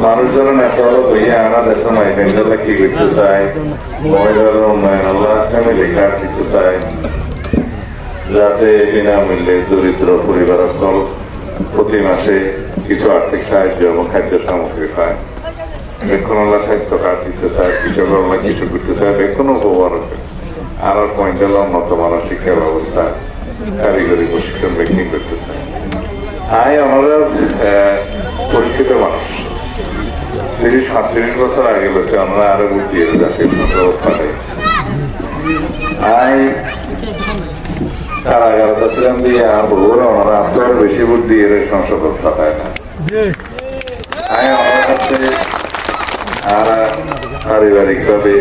মানুষজন এত হলো ভাইয়া আমরা দেশের মাইকেন্ডাররা কি করতে চাই, মহিলার উন্নয়ন আল্লাহ ফ্যামিলি কার্ড দিতে চাই, যাতে বিনামূল্যে দরিদ্র পরিবার প্রতি মাসে কিছু আর্থিক সাহায্য এবং খাদ্য সামগ্রী পায়। বেক্ষণাল্লাহ স্বাস্থ্য কার্ড দিতে চায়, কৃষকরা কিছু করতে চায়, বেক্ষণ উপহার আর পয়েন্টাল উন্নত মানের শিক্ষা ব্যবস্থা, কারিগরি প্রশিক্ষণ ব্যক্তি করতে চায়। আমরা পরীক্ষিত মানুষ 30-37 বছর আগে বলছে আমরা আরো বুদ্ধি জাতীয় কারাগারটা ছিলাম দিয়ে বহুরা ওনারা আপনার বেশি বুদ্ধি এর সংসদ পাঠায় না। আমার কাছে আর পারিবারিক ভাবে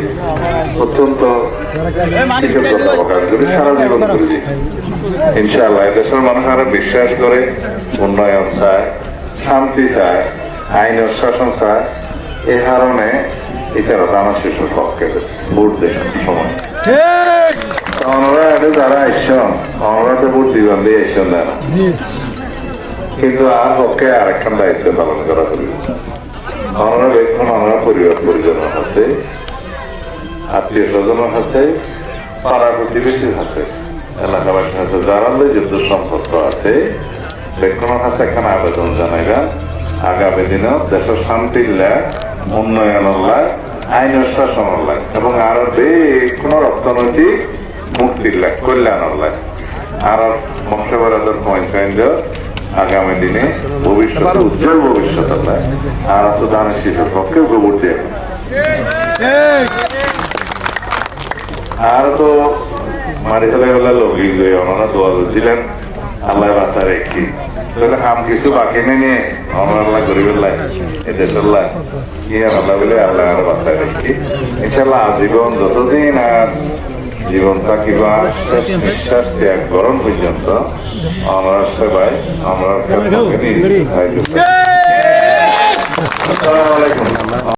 অত্যন্ত কৃতজ্ঞতা প্রকাশ করি, সারা জীবন করি। ইনশাআল্লাহ দেশের মানুষ আরো বিশ্বাস করে, উন্নয়ন চায়, শান্তি চায়, আইন শাসন চায়। এই কারণে এটার আমার শিশুর পক্ষে ভোট দেওয়ার সময় আমরা যারা আইসন আমরা তো ভোট দিবেন দিয়ে আইসন দেয় না, কিন্তু আর পক্ষে আরেকখান দায়িত্ব পালন করা করি। আমরা দেখুন আমরা পরিবার পরিজনের হাতে, আত্মীয় স্বজনের হাতে, পাড়া প্রতিবেশীর হাতে, এলাকাবাসীর হাতে যারা যুদ্ধ সম্পর্ক আছে বেক্ষণের কাছে এখানে আবেদন জানাইরা আগামী দিনে দেশের শান্তির লাগ, উন্নয়নের লাগ, আইন শাসনের লাগ এবং আরো কোন অর্থনৈতিক মুক্তির লাগ, কল্যাণের লাগ আর বংশবাদের পয়েন্ট আগামী দিনে ভবিষ্যৎ উজ্জ্বল ভবিষ্যতের লাগ আর তো দানের শিশুর পক্ষে গোবর দিয়ে আর তো মারি ফেলে গেলে লগি গিয়ে ওনারা দোয়া দিলেন আল্লাহ বাঁচা রেখি আম কিছু বাকি নিয়ে আল্লাহ গরিবের লাই এ দেশের লাই আল্লাহ বলে আল্লাহ বাঁচা রেখি ইনশাল্লাহ আজীবন যতদিন আর জীবন থাকিবা শেষ নিঃশ্বাস ত্যাগ গরম পর্যন্ত আমরা সবাই আমরা আসসালামু আলাইকুম।